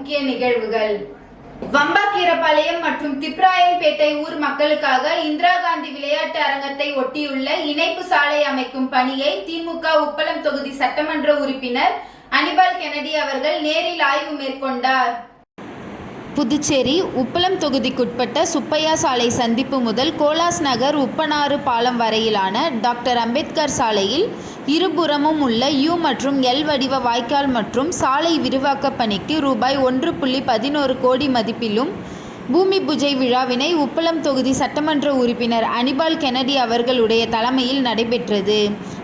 முக்கிய நிகழ்வுகள். வம்பாக்கீரபாளையம் மற்றும் திப்ராயன்பேட்டை ஊர் மக்களுக்காக இந்திரா காந்தி விளையாட்டு அரங்கத்தை ஒட்டியுள்ள இணைப்பு சாலை அமைக்கும் பணியை திமுக உப்பளம் தொகுதி சட்டமன்ற உறுப்பினர் அனிபால் கென்னடி அவர்கள் நேரில் ஆய்வு மேற்கொண்டார். புதுச்சேரி உப்பளம் தொகுதிக்குட்பட்ட சுப்பையா சாலை சந்திப்பு முதல் கோலாஸ் நகர் உப்பனாறு பாலம் வரையிலான டாக்டர் அம்பேத்கர் சாலையில் இருபுறமும் உள்ள யூ மற்றும் எல் வடிவ வாய்க்கால் மற்றும் சாலை விரிவாக்க பணிக்கு ரூபாய் 1.11 கோடி மதிப்பிலும் பூமி பூஜை விழாவினை உப்பளம் தொகுதி சட்டமன்ற உறுப்பினர் அனிபால் கென்னடி அவர்களுடைய தலைமையில் நடைபெற்றது.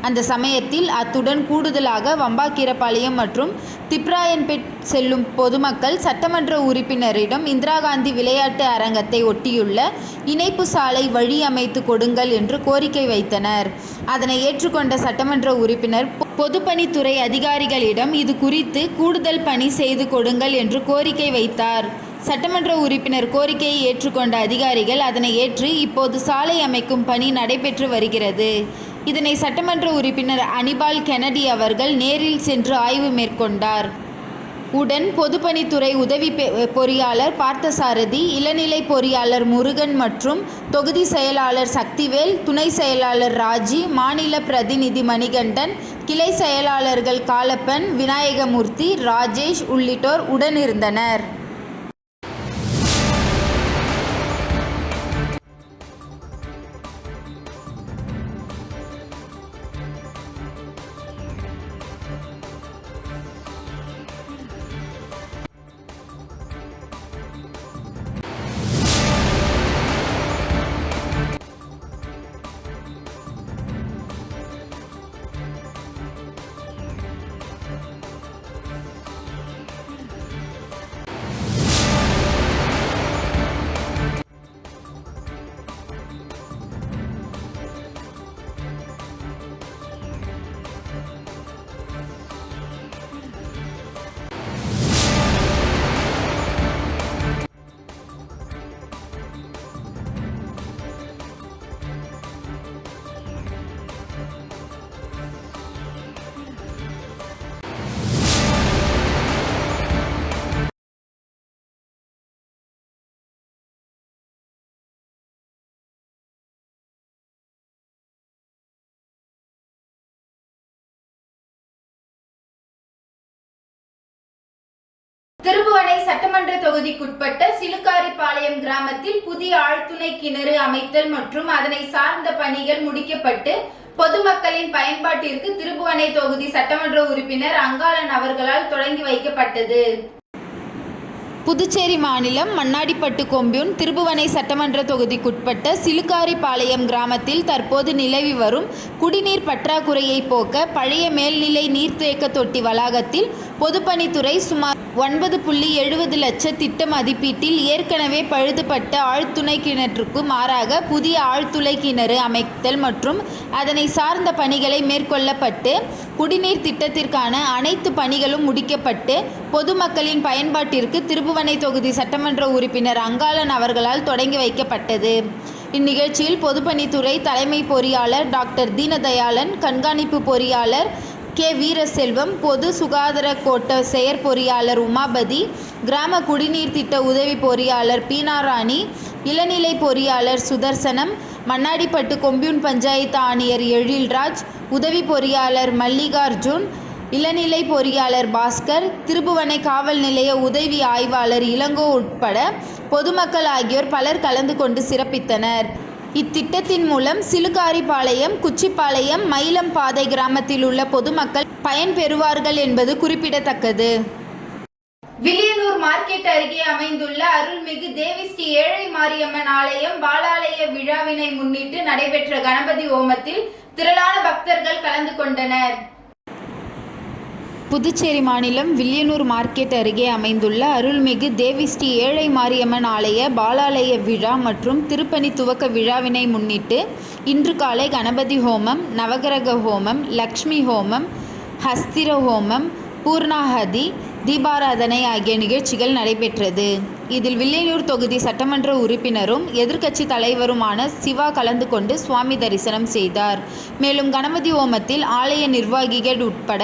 அந்த சமயத்தில் அத்துடன் கூடுதலாக வம்பாக்கீரபாளையம் மற்றும் திப்ராயன்பேட் செல்லும் பொதுமக்கள் சட்டமன்ற உறுப்பினரிடம் இந்திரா காந்தி விளையாட்டு அரங்கத்தை ஒட்டியுள்ள இணைப்பு சாலை வழி அமைத்து கொடுங்கள் என்று கோரிக்கை வைத்தனர். அதனை ஏற்றுக்கொண்ட சட்டமன்ற உறுப்பினர் பொதுப்பணித்துறை அதிகாரிகளிடம் இது குறித்து கூடுதல் பணி செய்து கொடுங்கள் என்று கோரிக்கை வைத்தார். சட்டமன்ற உறுப்பினர் கோரிக்கையை ஏற்றுக்கொண்ட அதிகாரிகள் அதனை ஏற்று இப்போது சாலை அமைக்கும் பணி நடைபெற்று வருகிறது. இதனை சட்டமன்ற உறுப்பினர் அனிபால் கென்னடி அவர்கள் நேரில் சென்று ஆய்வு மேற்கொண்டார். உடன் பொதுப்பணித்துறை உதவி பொறியாளர் பார்த்தசாரதி, இளநிலை பொறியாளர் முருகன் மற்றும் தொகுதி செயலாளர் சக்திவேல், துணை செயலாளர் ராஜி, மாநில பிரதிநிதி மணிகண்டன், கிளை செயலாளர்கள் காலப்பன், விநாயகமூர்த்தி, ராஜேஷ் உள்ளிட்டோர் உடனிருந்தனர். திருபுவனை சட்டமன்ற தொகுதிக்குட்பட்ட சிலுக்காரிபாளையம் கிராமத்தில் புதிய ஆழ்துளை கிணறு அமைத்தல் மற்றும் அதனை சார்ந்த பணிகள் முடிக்கப்பட்டு பொதுமக்களின் பயன்பாட்டிற்கு திருபுவனை தொகுதி சட்டமன்ற உறுப்பினர் அங்காளன் அவர்களால் தொடங்கி வைக்கப்பட்டது. புதுச்சேரி மாநிலம் மண்ணாடிப்பட்டு கொம்யூன் திருபுவனை சட்டமன்ற தொகுதிக்குட்பட்ட சிலுக்காரிபாளையம் கிராமத்தில் தற்போது நிலவி வரும் குடிநீர் பற்றாக்குறையை போக்க பழைய மேல்நிலை நீர்த்தேக்க தொட்டி வளாகத்தில் பொதுப்பணித்துறை சுமார் 9.70 லட்ச திட்ட மதிப்பீட்டில் ஏற்கனவே பழுதுபட்ட ஆழ்துளை கிணற்றுக்கு மாறாக புதிய ஆழ்துளை கிணறு அமைத்தல் மற்றும் அதனை சார்ந்த பணிகளை மேற்கொள்ளப்பட்டு குடிநீர் திட்டத்திற்கான அனைத்து பணிகளும் முடிக்கப்பட்டு பொதுமக்களின் பயன்பாட்டிற்கு திருபுவனை தொகுதி சட்டமன்ற உறுப்பினர் அங்காளன் அவர்களால் தொடங்கி வைக்கப்பட்டது. இந்நிகழ்ச்சியில் பொதுப்பணித்துறை தலைமை பொறியாளர் டாக்டர் தீனதயாளன், கண்காணிப்பு பொறியாளர் கே வீரசெல்வம், பொது சுகாதார கோட்ட செயற்பொறியாளர் உமாபதி, கிராம குடிநீர் திட்ட உதவி பொறியாளர் பீனாராணி, இளநிலை பொறியாளர் சுதர்சனம், மண்ணாடிப்பட்டு கொம்யூன் பஞ்சாயத்து ஆணையர் எழில்ராஜ், உதவி பொறியாளர் மல்லிகார்ஜுன், இளநிலை பொறியாளர் பாஸ்கர், திருபுவனை காவல் நிலைய உதவி ஆய்வாளர் இளங்கோ உட்பட பொதுமக்கள் ஆகியோர் பலர் கலந்து கொண்டு சிறப்பித்தனர். இத்திட்டத்தின் மூலம் சிலுக்காரிபாளையம், குச்சிப்பாளையம், மயிலம் பாதை கிராமத்தில் உள்ள பொதுமக்கள் பயன்பெறுவார்கள் என்பது குறிப்பிடத்தக்கது. வில்லியனூர் மார்க்கெட் அருகே அமைந்துள்ள அருள்மிகு தேவி ஸ்ரீ ஏழை மாரியம்மன் ஆலயம் பாலாலய விழாவினை முன்னிட்டு நடைபெற்ற கணபதி ஹோமத்தில் திரளான பக்தர்கள் கலந்து கொண்டனர். புதுச்சேரி மாநிலம் வில்லியனூர் மார்க்கெட் அருகே அமைந்துள்ள அருள்மிகு தேவி ஸ்ரீ ஏழை மாரியம்மன் ஆலய பாலாலய விழா மற்றும் திருப்பணி துவக்க விழாவினை முன்னிட்டு இன்று காலை கணபதி ஹோமம், நவகிரக ஹோமம், லக்ஷ்மி ஹோமம், ஹஸ்திர ஹோமம், பூர்ணாஹதி, தீபாராதனை ஆகிய நிகழ்ச்சிகள் நடைபெற்றது. இதில் வில்லியனூர் தொகுதி சட்டமன்ற உறுப்பினரும் எதிர்க்கட்சி தலைவருமான சிவா கலந்து கொண்டு சுவாமி தரிசனம் செய்தார். மேலும் கணபதி ஹோமத்தில் ஆலய நிர்வாகிகள் உட்பட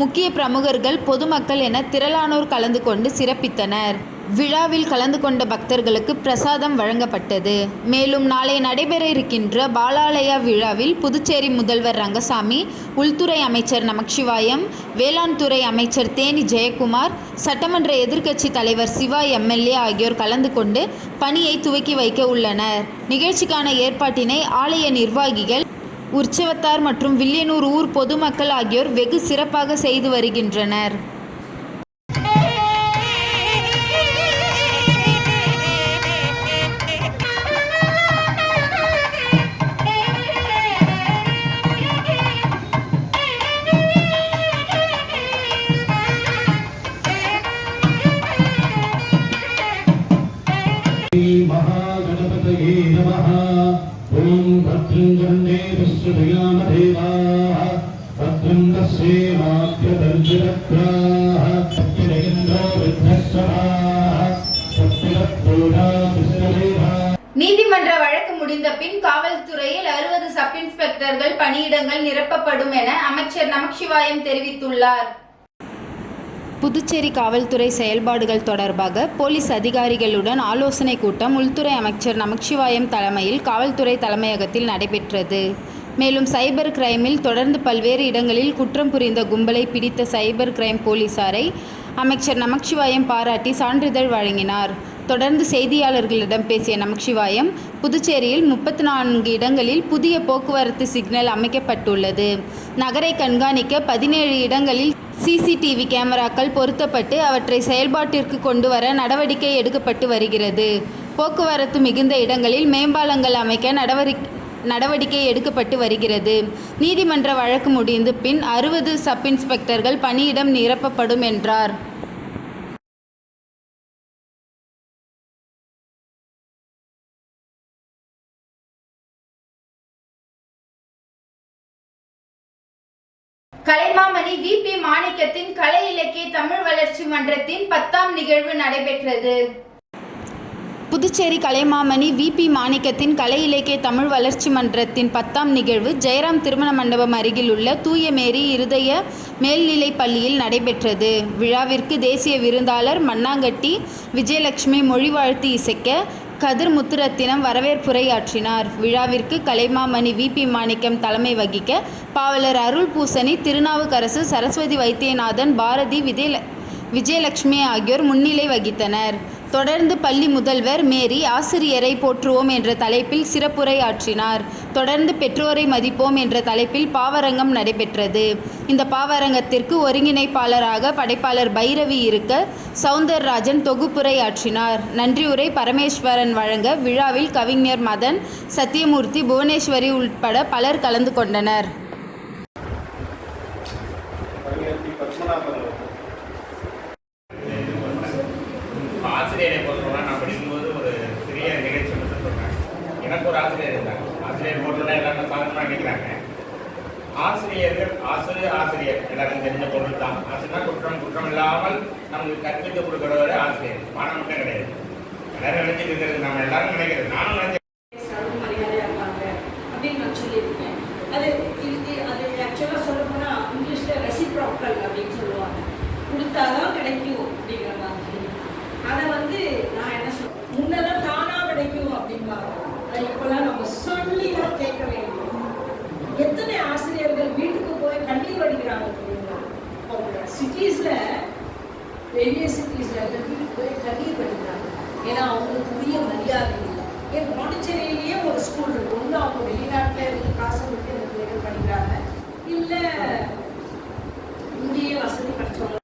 முக்கிய பிரமுகர்கள், பொதுமக்கள் என திரளானோர் கலந்து கொண்டு சிறப்பித்தனர். விழாவில் கலந்து கொண்ட பக்தர்களுக்கு பிரசாதம் வழங்கப்பட்டது. மேலும் நாளை நடைபெற இருக்கின்ற பாலாலயா விழாவில் புதுச்சேரி முதல்வர் ரங்கசாமி, உள்துறை அமைச்சர் நமச்சிவாயம், வேளாண் துறை அமைச்சர் தேனி ஜெயக்குமார், சட்டமன்ற எதிர்க்கட்சி தலைவர் சிவா எம்எல்ஏ ஆகியோர் கலந்து கொண்டு பணியை துவக்கி வைக்க உள்ளனர். நிகழ்ச்சிக்கான ஏற்பாட்டினை ஆலய நிர்வாகிகள், உற்சவத்தார் மற்றும் வில்லியனூர் ஊர் பொதுமக்கள் ஆகியோர் வெகு சிறப்பாக செய்து வருகின்றனர். महागणपतये नमः। ओम भद्रं गण्डे विश्वदयामदेवाः भद्रं पश्येमाभ्यदर्शनग्राः सत्यरेन्द्रो विघ्नस्वराः सत्यरत्पूर्णा विष्णुदेवा. நீதிமன்ற வழக்கு முடிந்த பின் காவல்துறையில் 60 சப் இன்ஸ்பெக்டர்கள் பணியிடங்கள் நிரப்பப்படும் என அமைச்சர் நமச்சிவாயம் தெரிவித்துள்ளார். புதுச்சேரி காவல்துறை செயல்பாடுகள் தொடர்பாக போலீஸ் அதிகாரிகளுடன் ஆலோசனை கூட்டம் உள்துறை அமைச்சர் நமச்சிவாயம் தலைமையில் காவல்துறை தலைமையகத்தில் நடைபெற்றது. மேலும் சைபர் கிரைமில் தொடர்ந்து பல்வேறு இடங்களில் குற்றம் புரிந்த கும்பலை பிடித்த சைபர் கிரைம் போலீசாரை அமைச்சர் நமச்சிவாயம் பாராட்டி சான்றிதழ் வழங்கினார். தொடர்ந்து செய்தியாளர்களிடம் பேசிய நமச்சிவாயம், புதுச்சேரியில் 34 இடங்களில் புதிய போக்குவரத்து சிக்னல் அமைக்கப்பட்டுள்ளது. நகரை கண்காணிக்க 17 இடங்களில் சிசிடிவி கேமராக்கள் பொருத்தப்பட்டு அவற்றை செயல்பாட்டிற்கு கொண்டு வர நடவடிக்கை எடுக்கப்பட்டு வருகிறது. போக்குவரத்து மிகுந்த இடங்களில் மேம்பாலங்கள் அமைக்க நடவடிக்கை எடுக்கப்பட்டு வருகிறது. நீதிமன்ற வழக்கு முடிந்த பின் 60 சப் இன்ஸ்பெக்டர்கள் பணியிடம் நிரப்பப்படும் என்றார். கலைமாமணி வி.பி. மாணிக்கத்தின் கலை இலக்கிய தமிழ் வளர்ச்சி மன்றத்தின் 10ஆம் நிகழ்வு நடைபெற்றது. புதுச்சேரி கலைமாமணி வி.பி. மாணிக்கத்தின் கலை இலக்கிய தமிழ் வளர்ச்சி மன்றத்தின் 10ஆம் நிகழ்வு ஜெயராம் திருமண மண்டபம் அருகில் உள்ள தூய மேரி இருதய மேல்நிலைப் பள்ளியில் நடைபெற்றது. விழாவிற்கு தேசிய விருந்தாளர் மண்ணாங்கட்டி விஜயலட்சுமி மொழிவாழ்த்து இசைக்க கதிர் முத்துரத்தினம் வரவேற்புரையாற்றினார். விழாவிற்கு கலைமாமணி வி.பி. மாணிக்கம் தலைமை வகிக்க பாவலர் அருள் பூசணி, திருநாவுக்கரசு, சரஸ்வதி வைத்தியநாதன், பாரதி, விஜயலட்சுமி ஆகியோர் முன்னிலை வகித்தனர். தொடர்ந்து பள்ளி முதல்வர் மேரி ஆசிரியரை போற்றுவோம் என்ற தலைப்பில் சிறப்புரையாற்றினார். தொடர்ந்து பெற்றோரை மதிப்போம் என்ற தலைப்பில் பாவரங்கம் நடைபெற்றது. இந்த பாவரங்கத்திற்கு ஒருங்கிணைப்பாளராக படைப்பாளர் பைரவி இருக்க சவுந்தரராஜன் தொகுப்புரையாற்றினார். நன்றியுரை பரமேஸ்வரன் வழங்க விழாவில் கவிஞர் மதன், சத்தியமூர்த்தி, புவனேஸ்வரி உட்பட பலர் கலந்து கொண்டனர். ஆசிரியரை பொறுத்தவரை நான் படிக்கும்போது ஒரு சிறிய நிகழ்ச்சி மட்டும் சொல்கிறேன். எனக்கு ஒரு ஆசிரியர் இருந்தாங்க. ஆசிரியர் போட்டோன்னா எல்லாரும் சாதனமாக நினைக்கிறாங்க. ஆசிரியர்கள் ஆசிரியர் எல்லாரும் தெரிஞ்ச பொருள் தான். ஆசிரியர் குற்றம் இல்லாமல் நமக்கு கற்பித்து கொடுக்குறவரு ஆசிரியர். மாணவன் மட்டும் கிடையாது. எல்லாரும் நினைச்சிட்டு இருக்கிறது, நம்ம எல்லாரும் நினைக்கிறது, நானும் நினைச்சேன். மரியாதையாக இருப்பாங்க அப்படின்னு நான் சொல்லியிருக்கேன். அது ஆக்சுவலாக சொல்ல போனால் இங்கிலீஷில் ரெசிப்ரோக்கல் அப்படின்னு சொல்லுவாங்க. கொடுத்தாதான் கிடைக்கும் அப்படிங்கிற மாதிரி. அதை நான் என்ன சொல்றேன், முன்னெல்லாம் தானா கிடைக்கும் அப்படிம்பாங்க. இப்பெல்லாம் நம்ம சொல்லிதான் கேட்க வேண்டும். எத்தனை ஆசிரியர்கள் வீட்டுக்கு போய் கண்ணீர் வடிக்கிறாங்க தெரியுமா? அவங்க சிட்டிஸ்ல, பெரிய சிட்டிஸ்ல வீட்டுக்கு போய் கண்ணீர் வடிக்கிறாங்க. ஏன்னா அவங்களுக்கு உரிய மரியாதை இல்லை. என் பாண்டிச்சேரியிலேயே ஒரு ஸ்கூல் இருக்கு. ஒன்று அவங்க வெளிநாட்டில் இருந்து காசு விட்டு அந்த பிள்ளைகள் படிக்கிறாங்க, இல்லை இங்கேயே வசதி படிச்சவங்க.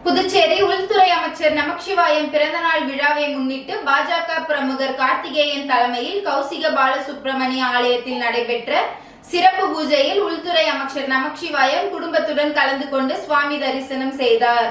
புதுச்சேரி உள்துறை அமைச்சர் நமச்சிவாயம் பிறந்தநாள் விழாவை முன்னிட்டு பாஜக பிரமுகர் கார்த்திகேயன் தலைமையில் கௌசிக பாலசுப்ரமணிய ஆலயத்தில் நடைபெற்ற சிறப்பு பூஜையில் உள்துறை அமைச்சர் நமச்சிவாயம் குடும்பத்துடன் கலந்து கொண்டு சுவாமி தரிசனம் செய்தார்.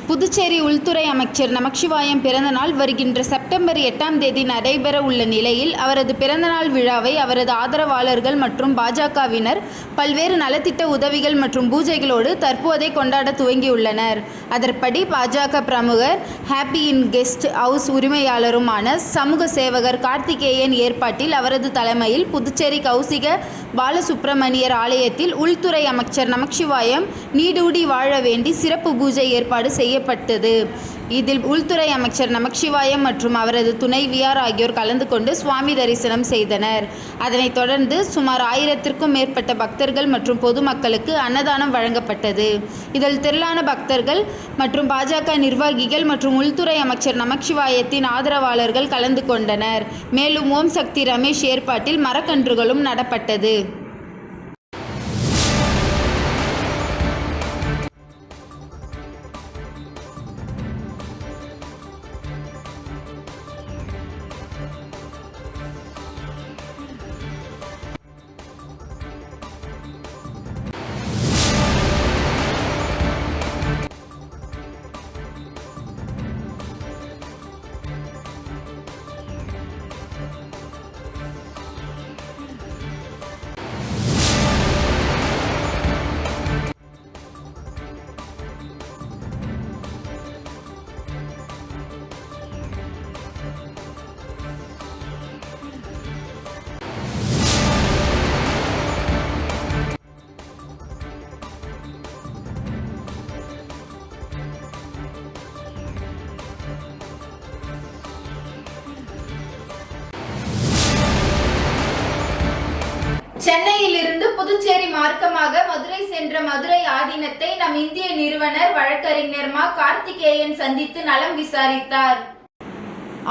புதுச்சேரி உள்துறை அமைச்சர் நமச்சிவாயம் பிறந்தநாள் வருகின்ற செப்டம்பர் 8ஆம் தேதி நடைபெற உள்ள நிலையில் அவரது பிறந்தநாள் விழாவை அவரது ஆதரவாளர்கள் மற்றும் பாஜகவினர் பல்வேறு நலத்திட்ட உதவிகள் மற்றும் பூஜைகளோடு தற்போதே கொண்டாட துவங்கியுள்ளனர். அதன்படி பாஜக பிரமுகர் ஹாப்பி இன் கெஸ்ட் ஹவுஸ் உரிமையாளருமான சமூக சேவகர் கார்த்திகேயன் ஏற்பாட்டில் அவரது தலைமையில் புதுச்சேரி கௌசிக பாலசுப்பிரமணியர் ஆலயத்தில் உள்துறை அமைச்சர் நமச்சிவாயம் நீடூடி வாழ வேண்டி சிறப்பு பூஜை ஏற்பாடு செய்யப்பட்டது. இதில் உள்துறை அமைச்சர் நமச்சிவாயம் மற்றும் அவரது துணைவியார் ஆகியோர் கலந்து கொண்டு சுவாமி தரிசனம் செய்தனர். அதனைத் தொடர்ந்து சுமார் 1000க்கும் மேற்பட்ட பக்தர்கள் மற்றும் பொதுமக்களுக்கு அன்னதானம் வழங்கப்பட்டது. இதில் திரளான பக்தர்கள் மற்றும் பாஜக நிர்வாகிகள் மற்றும் உள்துறை அமைச்சர் நமச்சிவாயத்தின் ஆதரவாளர்கள் கலந்து கொண்டனர். மேலும் ஓம் சக்தி ரமேஷ் ஏற்பாட்டில் மரக்கன்றுகளும் நடப்பட்டது. சென்னையிலிருந்து புதுச்சேரி மார்க்கமாக மதுரை சென்ற மதுரை ஆதீனத்தை நம் இந்திய நிறுவனர் வழக்கறிஞர் மா. கார்த்திகேயன் சந்தித்து நலம் விசாரித்தார்.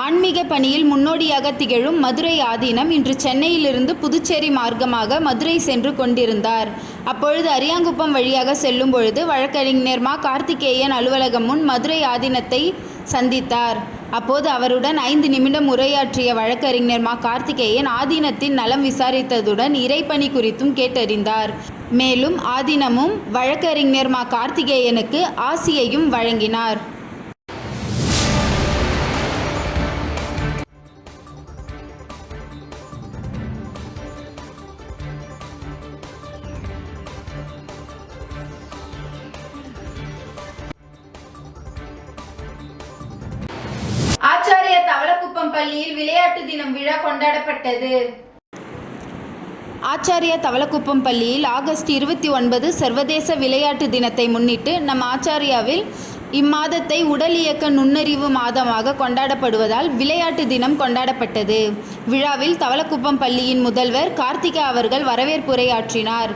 ஆன்மீக பணியில் முன்னோடியாக திகழும் மதுரை ஆதீனம் இன்று சென்னையிலிருந்து புதுச்சேரி மார்க்கமாக மதுரை சென்று கொண்டிருந்தார். அப்பொழுது அரியாங்குப்பம் வழியாக செல்லும் பொழுது வழக்கறிஞர் மா. கார்த்திகேயன் அலுவலகம் முன் மதுரை ஆதீனத்தை சந்தித்தார். அப்போது அவருடன் 5 நிமிடம் உரையாற்றிய வழக்கறிஞர் மா. கார்த்திகேயன் ஆதீனத்தின் நலம் விசாரித்ததுடன் இறைப்பணி குறித்தும் கேட்டறிந்தார். மேலும் ஆதீனமும் வழக்கறிஞர் மா. கார்த்திகேயனுக்கு ஆசியையும் வழங்கினார். ஆச்சாரிய தவளக்குப்பம் பள்ளியில் விளையாட்டு தினம் விழா கொண்டாடப்பட்டது. ஆச்சாரியா தவளக்குப்பம் பள்ளியில் ஆகஸ்ட் 29 சர்வதேச விளையாட்டு தினத்தை முன்னிட்டு நம் ஆச்சாரியாவில் இம்மாதத்தை உடல் இயக்க நுண்ணறிவு மாதமாக கொண்டாடப்படுவதால் விளையாட்டு தினம் கொண்டாடப்பட்டது. விழாவில் தவளக்குப்பம் பள்ளியின் முதல்வர் கார்த்திகா அவர்கள் வரவேற்புரையாற்றினார்.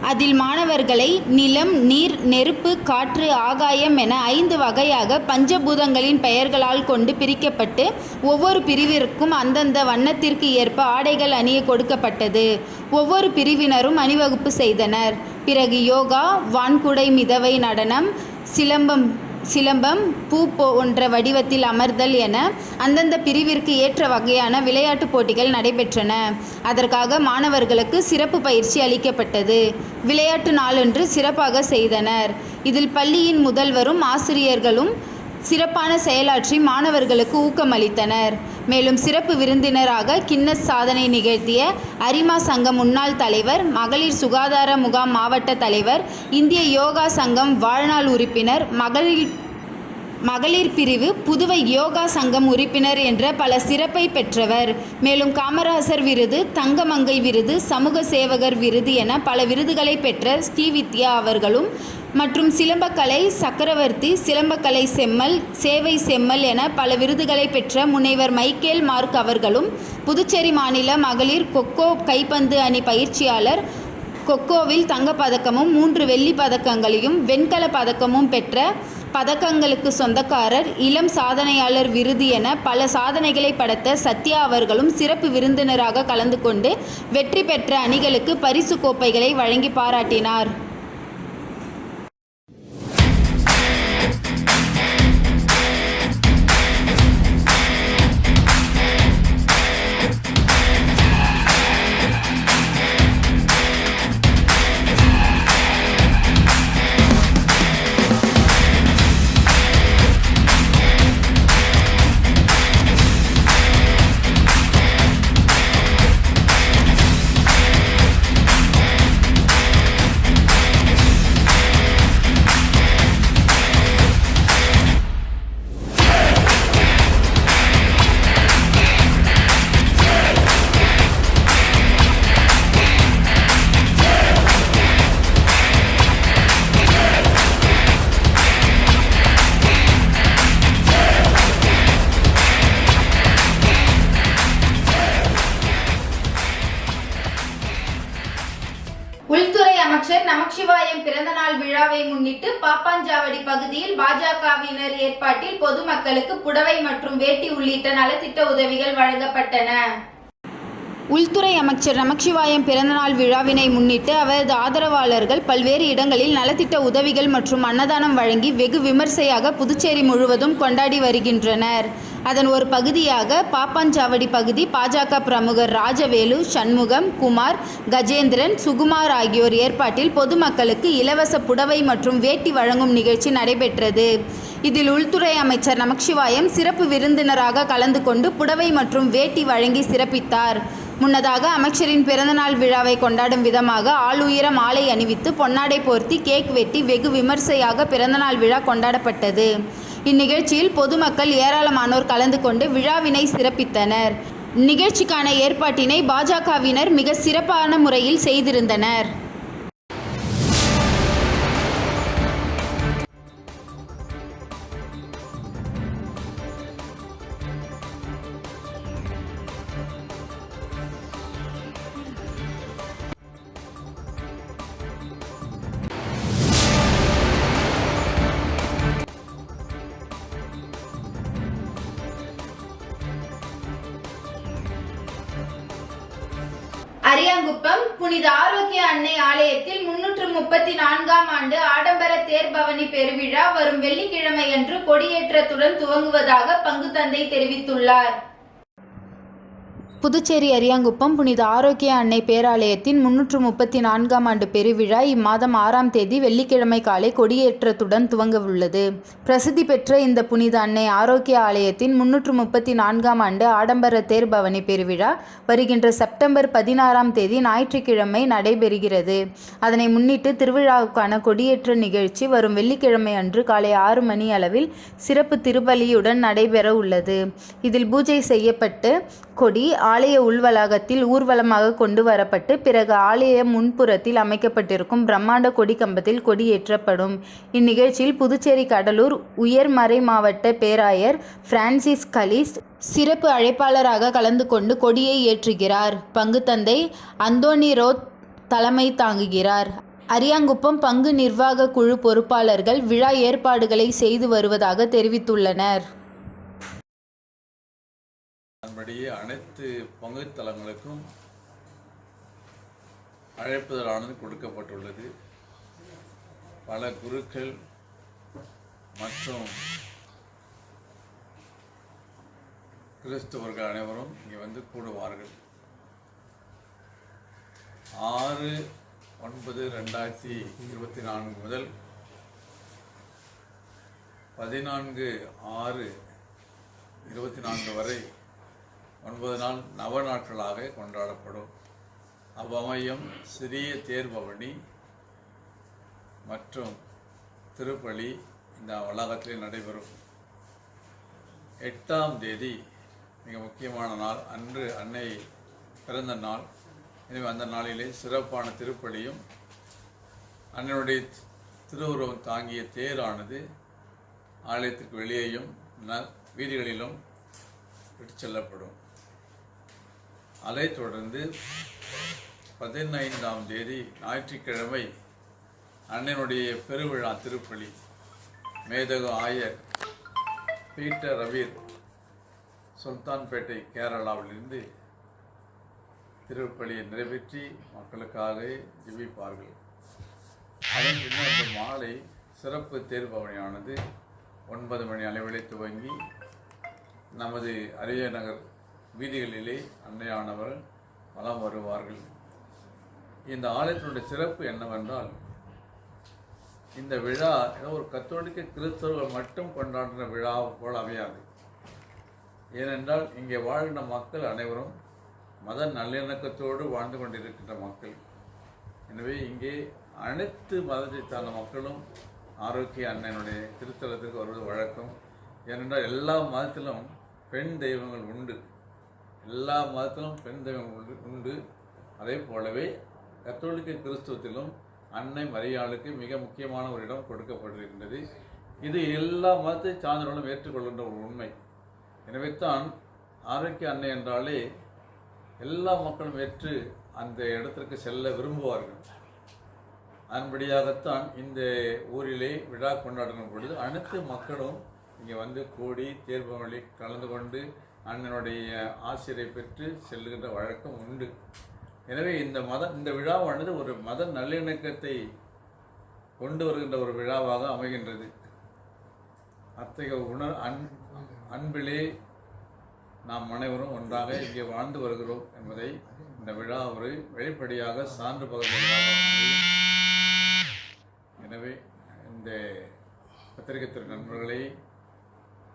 அதில் மாணவர்களை நிலம், நீர், நெருப்பு, காற்று, ஆகாயம் என 5 வகையாக பஞ்சபூதங்களின் பெயர்களால் கொண்டு பிரிக்கப்பட்டு ஒவ்வொரு பிரிவிற்கும் அந்தந்த வண்ணத்திற்கு ஏற்ப ஆடைகள் அணிய கொடுக்கப்பட்டது. ஒவ்வொரு பிரிவினரும் அணிவகுப்பு செய்தனர். பிறகு யோகா, வான்குடை மிதவை நடனம், சிலம்பம், பூ போன்ற வடிவத்தில் அமர்தல் என அந்தந்த பிரிவிற்கு ஏற்ற வகையான விளையாட்டுப் போட்டிகள் நடைபெற்றன. அதற்காக மாணவர்களுக்கு சிறப்பு பயிற்சி அளிக்கப்பட்டது. விளையாட்டு நாளன்று சிறப்பாக செய்தனர். இதில் பள்ளியின் முதல்வரும் ஆசிரியர்களும் சிறப்பான செயலாற்றி மாணவர்களுக்கு ஊக்கமளித்தனர். மேலும் சிறப்பு விருந்தினராக கின்னஸ் சாதனை நிகழ்த்திய அரிமா சங்கம் முன்னாள் தலைவர், மகளிர் சுகாதார முகாம் மாவட்ட தலைவர், இந்திய யோகா சங்கம் வாழ்நாள் உறுப்பினர், மகளிர் பிரிவு புதுவை யோகா சங்கம் உறுப்பினர் என்ற பல சிறப்பை பெற்றவர். மேலும் காமராசர் விருது, தங்கமங்கை விருது, சமூக சேவகர் விருது என பல விருதுகளை பெற்ற ஸ்ரீவித்யா அவர்களும் மற்றும் சிலம்பக்கலை சக்கரவர்த்தி, சிலம்பக்கலை செம்மல், சேவை செம்மல் என பல விருதுகளை பெற்ற முனைவர் மைக்கேல் மார்க் அவர்களும், புதுச்சேரி மாநில மகளிர் கொக்கோ கைப்பந்து அணி பயிற்சியாளர், கொக்கோவில் தங்கப்பதக்கமும் 3 வெள்ளி பதக்கங்களையும் வெண்கல பதக்கமும் பெற்ற பதக்கங்களுக்கு சொந்தக்காரர், இளம் சாதனையாளர் விருது என பல சாதனைகளை படைத்த சத்யா அவர்களும் சிறப்பு விருந்தினராக கலந்து கொண்டு வெற்றி பெற்ற அணிகளுக்கு பரிசு கோப்பைகளை வழங்கி பாராட்டினார். அமைச்சர் நமச்சிவாயம் பிறந்தநாள் விழாவை முன்னிட்டு பாப்பாஞ்சாவடி பகுதியில் பாஜகவினர் ஏற்பாட்டில் பொதுமக்களுக்கு புடவை மற்றும் வேட்டி உள்ளிட்ட நலத்திட்ட உதவிகள் வழங்கப்பட்டன. உள்துறை அமைச்சர் நமச்சிவாயம் பிறந்தநாள் விழாவினை முன்னிட்டு அவரது ஆதரவாளர்கள் பல்வேறு இடங்களில் நலத்திட்ட உதவிகள் மற்றும் அன்னதானம் வழங்கி வெகு விமர்சையாக புதுச்சேரி முழுவதும் கொண்டாடி வருகின்றனர். அதன் ஒரு பகுதியாக பாப்பாஞ்சாவடி பகுதி பாஜக பிரமுகர் ராஜவேலு, சண்முகம், குமார், கஜேந்திரன், சுகுமார் ஆகியோர் ஏற்பாட்டில் பொதுமக்களுக்கு இலவச புடவை மற்றும் வேட்டி வழங்கும் நிகழ்ச்சி நடைபெற்றது. இதில் உள்துறை அமைச்சர் நமச்சிவாயம் சிறப்பு விருந்தினராக கலந்து கொண்டு புடவை மற்றும் வேட்டி வழங்கி சிறப்பித்தார். முன்னதாக அமைச்சரின் பிறந்தநாள் விழாவை கொண்டாடும் விதமாக ஆளுயர மாலை அணிவித்து பொன்னாடை போர்த்தி கேக் வெட்டி வெகு விமர்சையாக பிறந்தநாள் விழா கொண்டாடப்பட்டது. இந்நிகழ்ச்சியில் பொதுமக்கள் ஏராளமானோர் கலந்து கொண்டு விழாவினை சிறப்பித்தனர். நிகழ்ச்சிக்கான ஏற்பாட்டினை பாஜகவினர் மிக சிறப்பான முறையில் செய்திருந்தனர். அரியாங்குப்பம் புனித ஆரோக்கிய அன்னை ஆலயத்தில் 334ஆம் ஆண்டு ஆடம்பர தேர்பவனி பெருவிழா வரும் வெள்ளிக்கிழமையன்று கொடியேற்றத்துடன் துவங்குவதாக பங்கு தந்தை தெரிவித்துள்ளார். புதுச்சேரி அரியாங்குப்பம் புனித ஆரோக்கிய அன்னை பேராலயத்தின் 334ஆம் ஆண்டு பெருவிழா இம்மாதம் 6ஆம் தேதி வெள்ளிக்கிழமை காலை கொடியேற்றத்துடன் துவங்கவுள்ளது. பிரசித்தி பெற்ற இந்த புனித அன்னை ஆரோக்கிய ஆலயத்தின் 334ஆம் ஆண்டு ஆடம்பர தேர்பவனி பெருவிழா வருகின்ற செப்டம்பர் 16ஆம் தேதி ஞாயிற்றுக்கிழமை நடைபெறுகிறது. அதனை முன்னிட்டு திருவிழாவுக்கான கொடியேற்ற நிகழ்ச்சி வரும் வெள்ளிக்கிழமை அன்று காலை 6 மணி அளவில் சிறப்பு திருப்பலியுடன் நடைபெற உள்ளது. இதில் பூஜை செய்யப்பட்டு கொடி ஆலய உள்வளாகத்தில் ஊர்வலமாக கொண்டு வரப்பட்டு பிறகு ஆலய முன்புறத்தில் அமைக்கப்பட்டிருக்கும் பிரம்மாண்ட கொடி கம்பத்தில் கொடி ஏற்றப்படும். இந்நிகழ்ச்சியில் புதுச்சேரி கடலூர் உயர்மறை மாவட்ட பேராயர் பிரான்சிஸ் கலிஸ்ட் சிறப்பு அழைப்பாளராக கலந்து கொண்டு கொடியை ஏற்றுகிறார். பங்கு தந்தை அந்தோனி ரோத் தலைமை தாங்குகிறார். அரியாங்குப்பம் பங்கு நிர்வாக குழு பொறுப்பாளர்கள் விழா ஏற்பாடுகளை செய்து வருவதாக தெரிவித்துள்ளனர். அதன்படியே அனைத்து பங்கு தளங்களுக்கும் அழைப்புதலானது கொடுக்கப்பட்டுள்ளது. பல குருக்கள் மற்றும் கிறிஸ்தவர்கள் அனைவரும் இங்கே வந்து கூடுவார்கள். 6/9/2024 முதல் 14/6/24 வரை 9 நாள் நவ நாட்களாக கொண்டாடப்படும். அவ்வமயம் சிறிய தேர்பவனி மற்றும் திருப்பலி இந்த வளாகத்தில் நடைபெறும். 8ஆம் தேதி மிக முக்கியமான நாள், அன்று அன்னை பிறந்த நாள். எனவே அந்த நாளிலே சிறப்பான திருப்பலியும் அன்னையுடைய திருவுருவம் தாங்கிய தேரானது ஆலயத்திற்கு வெளியேயும் வீதிகளிலும் விட்டு செல்லப்படும். அதைத் தொடர்ந்து 15ஆம் தேதி ஞாயிற்றுக்கிழமை அன்னையினுடைய பெருவிழா திருப்பலி மேதகு ஆயர் பீட்டர் ரவீர் சுல்தான்பேட்டை கேரளாவிலிருந்து திருப்பலியை நிறைவேற்றி மக்களுக்காக ஜெபிப்பார்கள். அதன் பின்னர் இந்த மாலை சிறப்பு தேர்பவனியானது 9 மணி அளவிலே துவங்கி நமது அரிய நகர் வீதிகளிலே அன்னையானவர் வலம் வருவார்கள். இந்த ஆலயத்தினுடைய சிறப்பு என்னவென்றால், இந்த விழா ஏதோ ஒரு கத்தோலிக்க கிறிஸ்தவர்கள் மட்டும் கொண்டாடுற விழா போல் அமையாது. ஏனென்றால் இங்கே வாழ்கின்ற மக்கள் அனைவரும் மத நல்லிணக்கத்தோடு வாழ்ந்து கொண்டிருக்கின்ற மக்கள். எனவே இங்கே அனைத்து மதத்தை சார்ந்த மக்களும் ஆரோக்கிய அன்னையினுடைய திருத்தலத்திற்கு வருவது வழக்கம். ஏனென்றால் எல்லா மதத்திலும் பெண் தெய்வங்கள் உண்டு. எல்லா மதத்திலும் பெண் தெய்வங்கள் உண்டு. அதே போலவே கத்தோலிக்க கிறிஸ்துவத்திலும் அன்னை மரியாளுக்கு மிக முக்கியமான ஒரு இடம் கொடுக்கப்பட்டிருக்கின்றது. இது எல்லா மதத்தை சார்ந்தவர்களும் ஏற்றுக்கொள்கின்ற ஒரு உண்மை. எனவே தான் ஆரோக்கிய அன்னை என்றாலே எல்லா மக்களும் ஏற்று அந்த இடத்திற்கு செல்ல விரும்புவார்கள். அதன்படியாகத்தான் இந்த ஊரிலே விழா கொண்டாடுகிற பொழுது அனைத்து மக்களும் இங்கே வந்து கூடி தேர்பவனில் கலந்து கொண்டு அண்ணனுடைய ஆசிரியை பெற்று செல்லுகின்ற வழக்கம் உண்டு. எனவே இந்த விழாவானது ஒரு மத நல்லிணக்கத்தை கொண்டு வருகின்ற ஒரு விழாவாக அமைகின்றது. அத்தகைய அன்பிலே நாம் அனைவரும் ஒன்றாக இங்கே வாழ்ந்து வருகிறோம் என்பதை இந்த விழா ஒரு வெளிப்படையாக சான்று பகிர்ந்ததாக அமையும். எனவே இந்த பத்திரிகை நண்பர்களை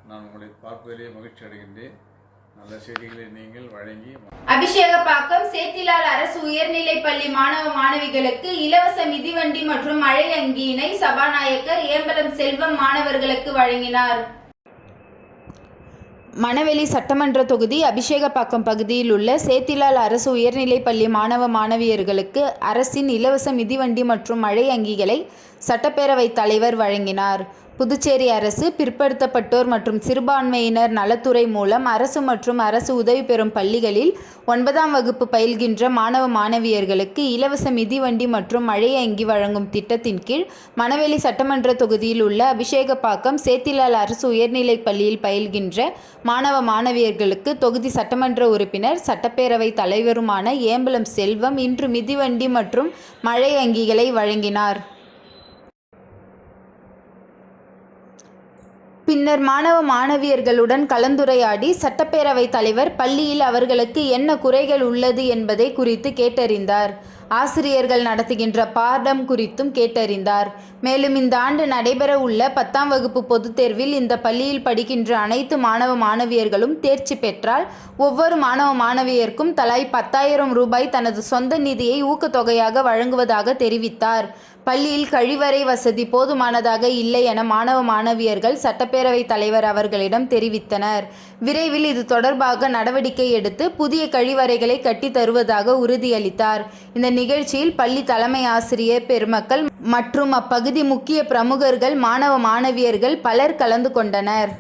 நான் உங்களை பார்ப்பதிலே மகிழ்ச்சி அடைகின்றேன். நல்ல செய்திகளை நீங்கள் வழங்கி. அபிஷேகப்பாக்கம் சேத்திலால் அரசு உயர்நிலைப் பள்ளி மாணவ மாணவிகளுக்கு இலவச மிதிவண்டி மற்றும் மழை அங்கியினை சபாநாயகர் ஏம்பலம் செல்வம் மாணவர்களுக்கு வழங்கினார். மணவெளி சட்டமன்ற தொகுதி அபிஷேகப்பாக்கம் பகுதியில் உள்ள சேத்திலால் அரசு உயர்நிலைப் பள்ளி மாணவ மாணவியர்களுக்கு அரசின் இலவச மிதிவண்டி மற்றும் மழை அங்கிகளை சட்டப்பேரவைத் தலைவர் வழங்கினார். புதுச்சேரி அரசு பிற்படுத்தப்பட்டோர் மற்றும் சிறுபான்மையினர் நலத்துறை மூலம் அரசு மற்றும் அரசு உதவி பெறும் பள்ளிகளில் 9ஆம் வகுப்பு பயில்கின்ற மாணவ மாணவியர்களுக்கு இலவச மிதிவண்டி மற்றும் மழை அங்கி வழங்கும் திட்டத்தின் கீழ் மணவெளி சட்டமன்ற தொகுதியில் உள்ள அபிஷேகப்பாக்கம் சேத்திலால் அரசு உயர்நிலைப் பள்ளியில் பயில்கின்ற மாணவ மாணவியர்களுக்கு தொகுதி சட்டமன்ற உறுப்பினர் சட்டப்பேரவைத் தலைவருமான ஏம்பலம் செல்வம் இன்று மிதிவண்டி மற்றும் மழை அங்கிகளை வழங்கினார். பின்னர் மாணவ மாணவியர்களுடன் கலந்துரையாடி சட்டப்பேரவைத் தலைவர் பள்ளியில் அவர்களுக்கு என்ன குறைகள் உள்ளது என்பதை குறித்து கேட்டறிந்தார். ஆசிரியர்கள் நடத்துகின்ற பாடம் குறித்தும் கேட்டறிந்தார். மேலும் இந்த ஆண்டு நடைபெற உள்ள 10ஆம் வகுப்பு பொதுத் தேர்வில் இந்த பள்ளியில் படிக்கின்ற அனைத்து மாணவ மாணவியர்களும் தேர்ச்சி பெற்றால் ஒவ்வொரு மாணவ மாணவியருக்கும் தலாய் 10,000 ரூபாய் தனது சொந்த நிதியை ஊக்கத்தொகையாக வழங்குவதாக தெரிவித்தார். பள்ளியில் கழிவறை வசதி போதுமானதாக இல்லை என மாணவ மாணவியர்கள் சட்டப்பேரவைத் தலைவர் அவர்களிடம் தெரிவித்தனர். விரைவில் இது தொடர்பாக நடவடிக்கை எடுத்து புதிய கழிவறைகளை கட்டி தருவதாக உறுதியளித்தார். இந்த நிகழ்ச்சியில் பள்ளி தலைமை ஆசிரியர் பெருமக்கள் மற்றும் அப்பகுதி முக்கிய பிரமுகர்கள் மாணவ மாணவியர்கள் பலர் கலந்து கொண்டனர்.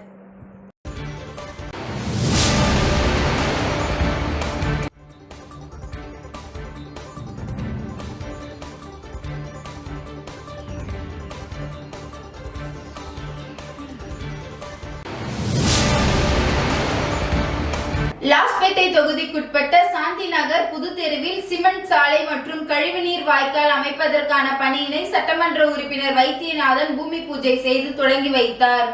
லாஸ்பேட்டை தொகுதிக்குட்பட்ட சாந்தி நகர் புதுத்தெருவில் சிமெண்ட் சாலை மற்றும் கழிவுநீர் வாய்க்கால் அமைப்பதற்கான பணியினை சட்டமன்ற உறுப்பினர் வைத்தியநாதன் பூமி பூஜை செய்து தொடங்கி வைத்தார்.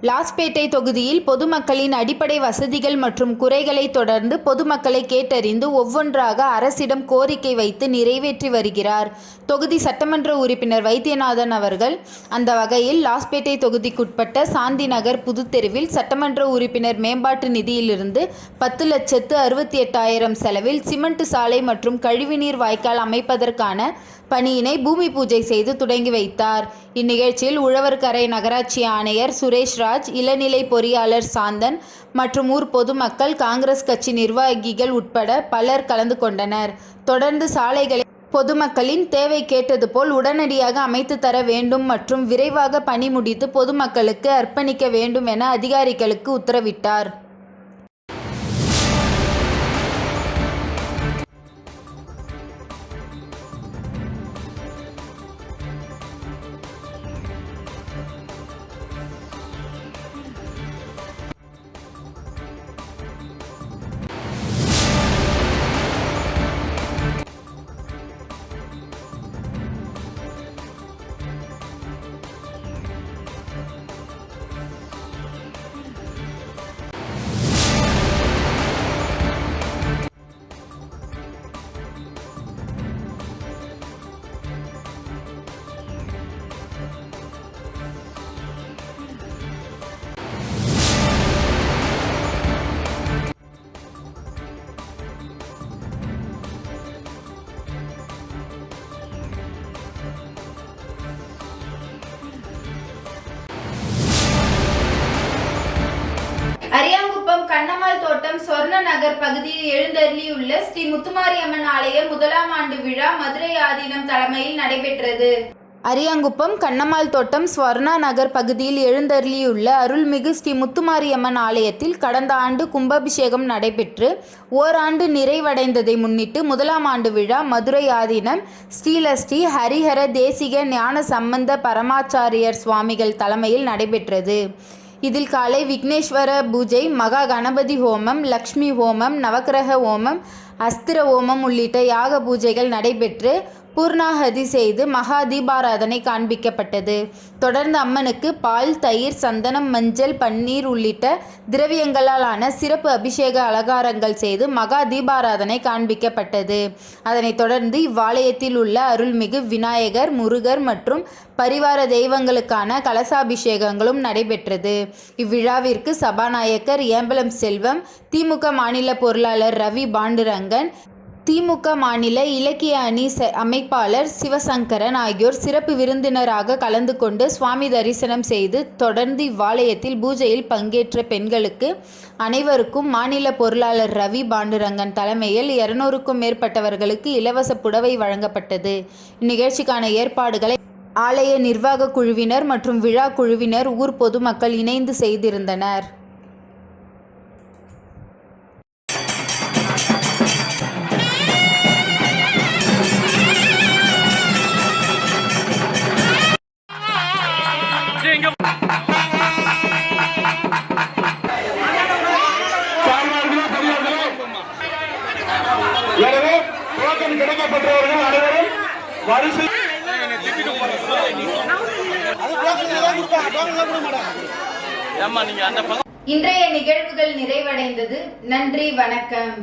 லாஸ்பேட்டை தொகுதியில் பொதுமக்களின் அடிப்படை வசதிகள் மற்றும் குறைகளை தொடர்ந்து பொதுமக்களை கேட்டறிந்து ஒவ்வொன்றாக அரசிடம் கோரிக்கை வைத்து நிறைவேற்றி வருகிறார். தொகுதி சட்டமன்ற உறுப்பினர் வைத்தியநாதன் அவர்கள் அந்த வகையில் லாஸ்பேட்டை தொகுதிக்குட்பட்ட சாந்தி நகர் புதுத்தெருவில் சட்டமன்ற உறுப்பினர் மேம்பாட்டு நிதியிலிருந்து 10,68,000 செலவில் சிமெண்ட் சாலை மற்றும் கழிவுநீர் வாய்க்கால் அமைப்பதற்கான பணியினை பூமி பூஜை செய்து தொடங்கி வைத்தார். இந்நிகழ்ச்சியில் உழவர்கரை நகராட்சி ஆணையர் சுரேஷ்ராஜ், இளநிலை பொறியாளர் சாந்தன் மற்றும் ஊர் பொதுமக்கள், காங்கிரஸ் கட்சி நிர்வாகிகள் உட்பட பலர் கலந்து கொண்டனர். தொடர்ந்து சாலைகளை பொதுமக்களின் தேவை கேட்டது போல் உடனடியாக அமைத்து தர வேண்டும் மற்றும் விரைவாக பணி முடித்து பொதுமக்களுக்கு அர்ப்பணிக்க வேண்டும் என அதிகாரிகளுக்கு உத்தரவிட்டார். அரியாங்குப்பம் கண்ணம்மாள் தோட்டம் சொர்ண நகர் பகுதியில் எழுந்தருளியுள்ள ஸ்ரீ முத்துமாரியம்மன் ஆலய 1ஆம் ஆண்டு விழா மதுரை ஆதீனம் தலைமையில் நடைபெற்றது. அரியாங்குப்பம் கண்ணம்மாள் தோட்டம் ஸ்வர்ணா நகர் பகுதியில் எழுந்தருளியுள்ள அருள்மிகு ஸ்ரீ முத்துமாரியம்மன் ஆலயத்தில் கடந்த ஆண்டு கும்பாபிஷேகம் நடைபெற்று ஓராண்டு நிறைவடைந்ததை முன்னிட்டு முதலாம் ஆண்டு விழா மதுரை ஆதீனம் ஸ்ரீலஸ்ரீ ஹரிஹர தேசிக ஞான சம்பந்த பரமாச்சாரியர் சுவாமிகள் தலைமையில் நடைபெற்றது. இதில் காலை விக்னேஸ்வர பூஜை, மகா கணபதி ஹோமம், லக்ஷ்மி ஹோமம், நவக்கிரக ஹோமம், அஸ்திர ஹோமம் உள்ளிட்ட யாக பூஜைகள் நடைபெற்று பூர்ணாகதி செய்து மகா தீபாராதனை காண்பிக்கப்பட்டது. தொடர்ந்து அம்மனுக்கு பால், தயிர், சந்தனம், மஞ்சள், பன்னீர் உள்ளிட்ட திரவியங்களால் ஆன சிறப்பு அபிஷேக அலங்காரங்கள் செய்து மகா தீபாராதனை காண்பிக்கப்பட்டது. அதனைத் தொடர்ந்து இவ்வாலயத்தில் உள்ள அருள்மிகு விநாயகர், முருகர் மற்றும் பரிவார தெய்வங்களுக்கான கலசாபிஷேகங்களும் நடைபெற்றது. இவ்விழாவிற்கு சபாநாயகர் ஏம்பலம் செல்வம், திமுக மாநில பொருளாளர் ரவி பாண்டுரங்கன், திமுக மாநில இலக்கிய அணி அமைப்பாளர் சிவசங்கரன் ஆகியோர் சிறப்பு விருந்தினராக கலந்து கொண்டு சுவாமி தரிசனம் செய்து தொடர்ந்து இவ்வாலயத்தில் பூஜையில் பங்கேற்ற பெண்களுக்கு அனைவருக்கும் மாநில பொருளாளர் ரவி பாண்டுரங்கன் தலைமையில் 200க்கும் மேற்பட்டவர்களுக்கு இலவச புடவை வழங்கப்பட்டது. இந்நிகழ்ச்சிக்கான ஏற்பாடுகளை ஆலய நிர்வாக குழுவினர் மற்றும் விழா குழுவினர், ஊர் பொதுமக்கள் இணைந்து செய்திருந்தனர். எனவே டோக்கன் கிடைக்கப்பட்டவர்கள் அனைவரும் வரிசை இன்றைய நிகழ்வுகள் நிறைவடைந்தது. நன்றி, வணக்கம்.